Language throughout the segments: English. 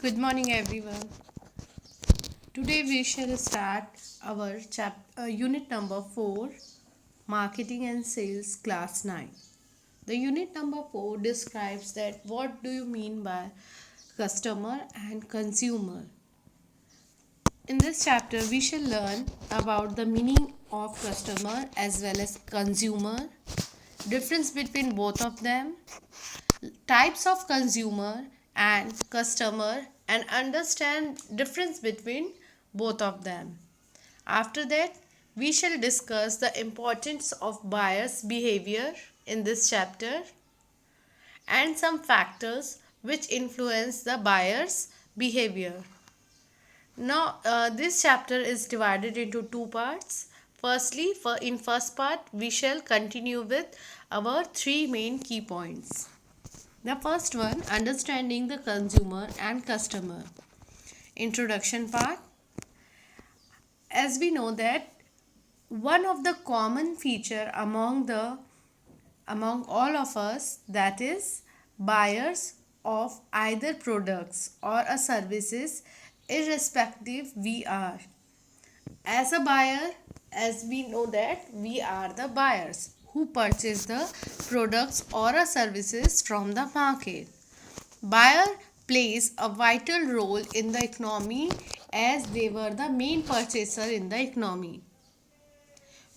Good morning, everyone. Today we shall start our unit number 4, Marketing and Sales, Class 9. The unit number 4 describes that what do you mean by customer and consumer. In this chapter, we shall learn about the meaning of customer as well as consumer, difference between both of them, types of consumer and customer, and understand difference between both of them. After that, we shall discuss the importance of buyer's behavior in this chapter and some factors which influence the buyer's behavior. Now, this chapter is divided into two parts. Firstly, in first part, we shall continue with our three main key points. The first one, understanding the consumer and customer. Introduction part. As we know that one of the common feature among all of us, that is buyers of either products or a services, irrespective we are. As a buyer, as we know that we are the buyers who purchase the products or services from the market. Buyer plays a vital role in the economy as they were the main purchaser in the economy.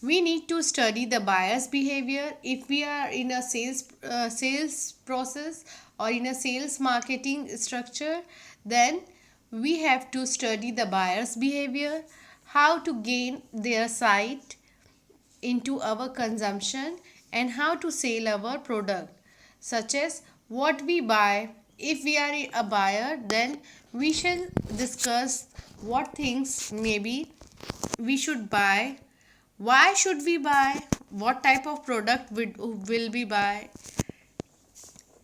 We need to study the buyer's behavior if we are in a sales process or in a sales marketing structure. Then we have to study the buyer's behavior, how to gain their sight into our consumption, and how to sell our product, such as what we buy. If we are a buyer, then we shall discuss what things maybe we should buy, why should we buy, what type of product will we buy,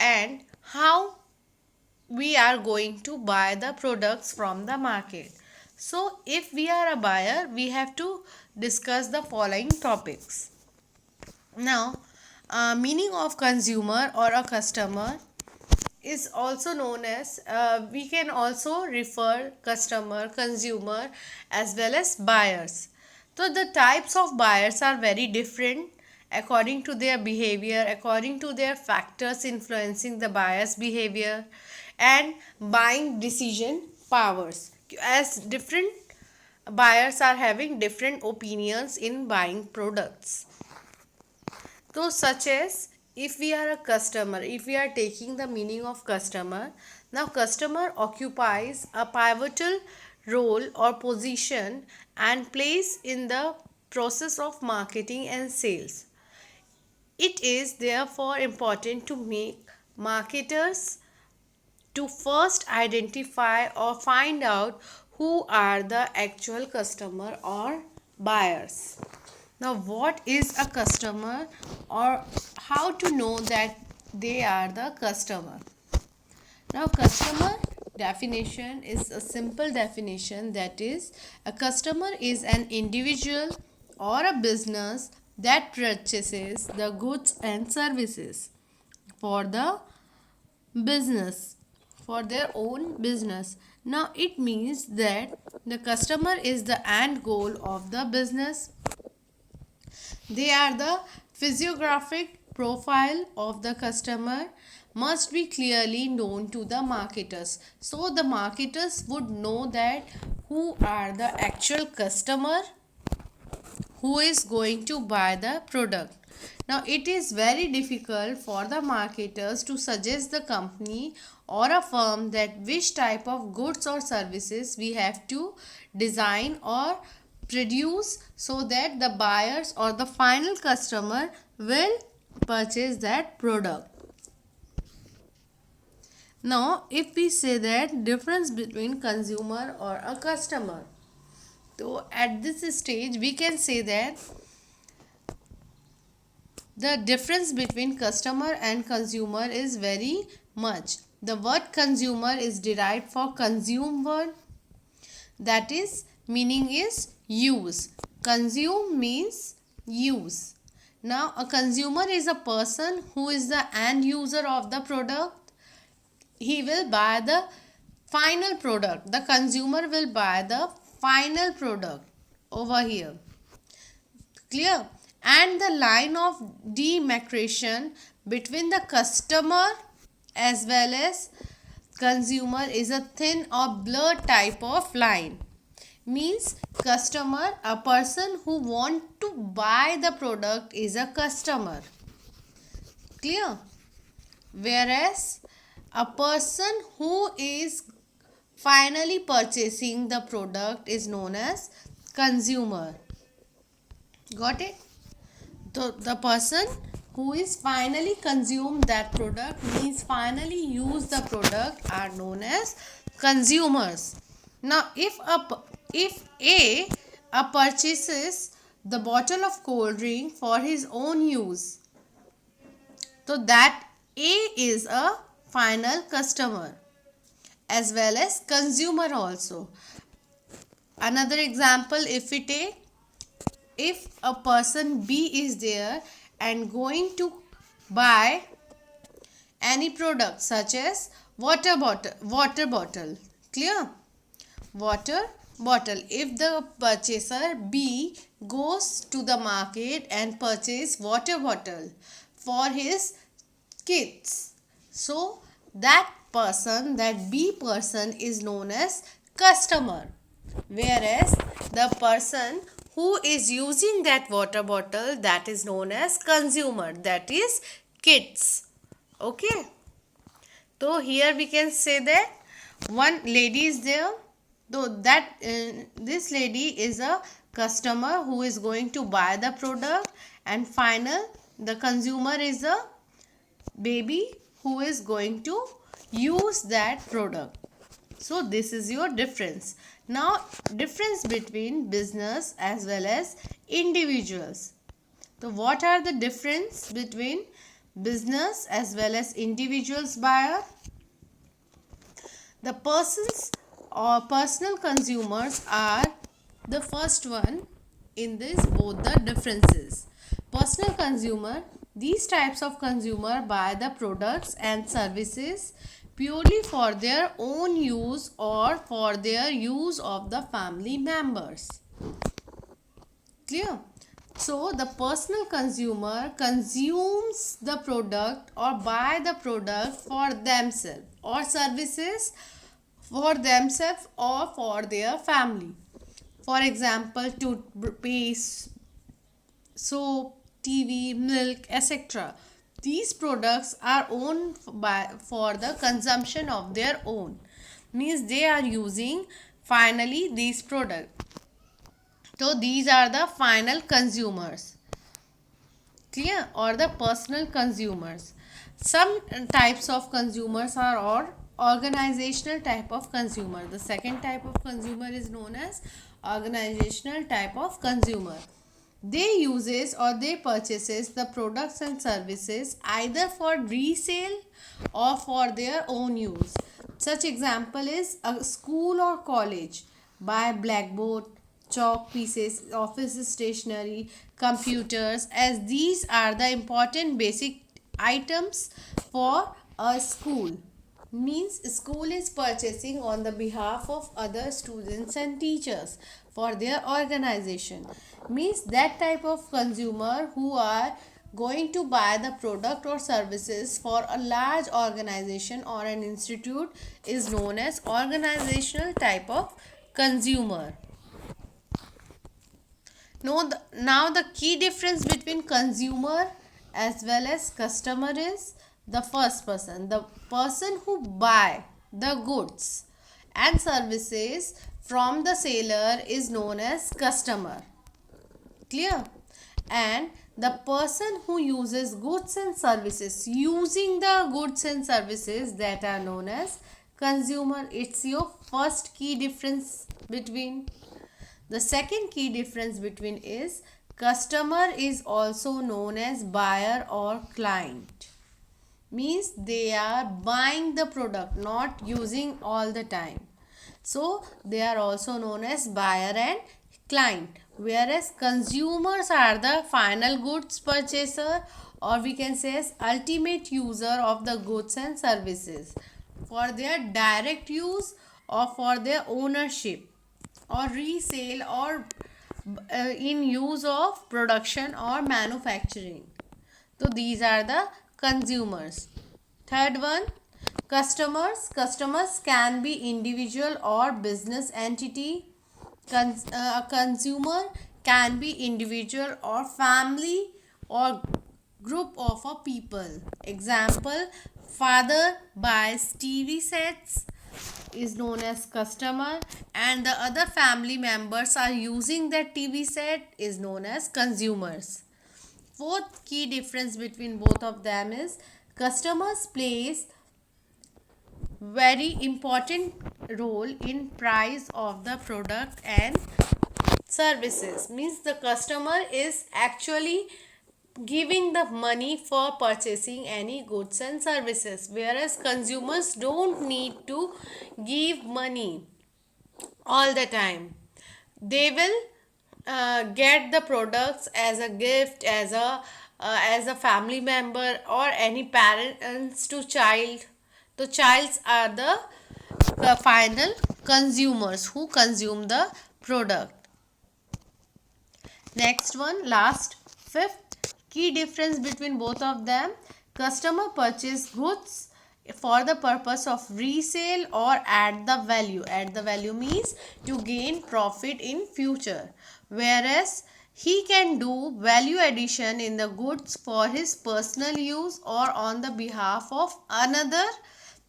and how we are going to buy the products from the market. So if we are a buyer, we have to discuss the following topics. Now, meaning of consumer or a customer is also known as, we can also refer customer, consumer as well as buyers. So the types of buyers are very different according to their behavior, according to their factors influencing the buyer's behavior and buying decision powers, as different buyers are having different opinions in buying products. So such as, if we are a customer, if we are taking the meaning of customer, now customer occupies a pivotal role or position and place in the process of marketing and sales. It is therefore important to make marketers to first identify or find out who are the actual customer or buyers. Now, what is a customer, or how to know that they are the customer? Now, customer definition is a simple definition, that is, a customer is an individual or a business that purchases the goods and services for the business, for their own business. Now, it means that the customer is the end goal of the business. They are the physiographic profile of the customer must be clearly known to the marketers. So the marketers would know that who are the actual customer who is going to buy the product. Now it is very difficult for the marketers to suggest the company or a firm that which type of goods or services we have to design or produce so that the buyers or the final customer will purchase that product. Now if we say that difference between consumer or a customer, so at this stage we can say that the difference between customer and consumer is very much. The word consumer is derived from consume word, that is meaning is use. Consume means use. Now a consumer is a person who is the end user of the product. He will buy the final product. The consumer will buy the final product over here. Clear? And the line of demarcation between the customer as well as consumer is a thin or blurred type of line. Means customer, a person who want to buy the product is a customer. Clear? Whereas a person who is finally purchasing the product is known as consumer. Got it? So the person who is finally consumed that product, means finally use the product, are known as consumers. Now if a purchases the bottle of cold drink for his own use, so that A is a final customer as well as consumer also. Another example, if we take, if a person B is there and going to buy any product such as water bottle, clear, water bottle, if the purchaser B goes to the market and purchase water bottle for his kids, so that person, that B person, is known as customer, whereas the person who is using that water bottle, that is known as consumer, that is kids. Okay, so here we can say that one lady is there, so that this lady is a customer who is going to buy the product, and final, the consumer is a baby who is going to use that product. So this is your difference. Now difference between business as well as individuals. So what are the difference between business as well as individuals buyer? The persons or personal consumers are the first one in this both the differences. Personal consumer, these types of consumer buy the products and services purely for their own use or for their use of the family members. Clear? So the personal consumer consumes the product or buy the product for themselves or services for themselves or for their family. For example, toothpaste, soap, TV, milk, etc. These products are owned for the consumption of their own. Means they are using finally these products. So these are the final consumers. Clear? Or the personal consumers. Some types of consumers are or organizational type of consumer. The second type of consumer is known as organizational type of consumer. They uses or they purchases the products and services either for resale or for their own use. Such example is a school or college buy blackboard, chalk pieces, office stationery, computers, as these are the important basic items for a school. Means school is purchasing on the behalf of other students and teachers for their organization. Means that type of consumer who are going to buy the product or services for a large organization or an institute is known as organizational type of consumer. Now the key difference between consumer as well as customer is the first person. The person who buy the goods and services from the seller is known as customer. Clear? And the person who uses goods and services, using the goods and services, that are known as consumer. It's your first key difference between. The second key difference between is customer is also known as buyer or client. Means they are buying the product, not using all the time. So they are also known as buyer and client. Whereas consumers are the final goods purchaser, or we can say as ultimate user of the goods and services. for their direct use or for their ownership or resale or in use of production or manufacturing. So these are the consumers. Third one, customers. Customers can be individual or business entity. A consumer can be individual or family or group of a people. Example, father buys TV sets is known as customer, and the other family members are using that TV set is known as consumers. Fourth key difference between both of them is customers plays very important role in price of the product and services. Means the customer is actually giving the money for purchasing any goods and services, whereas consumers don't need to give money all the time. They will get the products as a gift, as a family member, or any parents to child. The childs are the final consumers who consume the product. Next one, last, fifth key difference between both of them. Customer purchase goods for the purpose of resale or add the value. Add the value means to gain profit in future, whereas he can do value addition in the goods for his personal use or on the behalf of another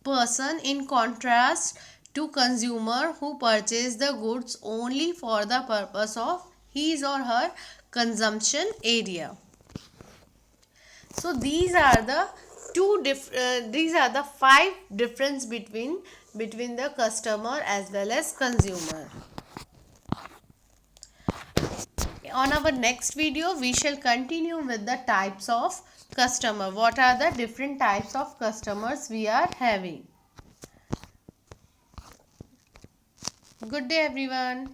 person, in contrast to consumer who purchase the goods only for the purpose of his or her consumption area. So these are the these are the five difference between the customer as well as consumer. On our next video we shall continue with the types of customer. What are the different types of customers we are having? Good day everyone.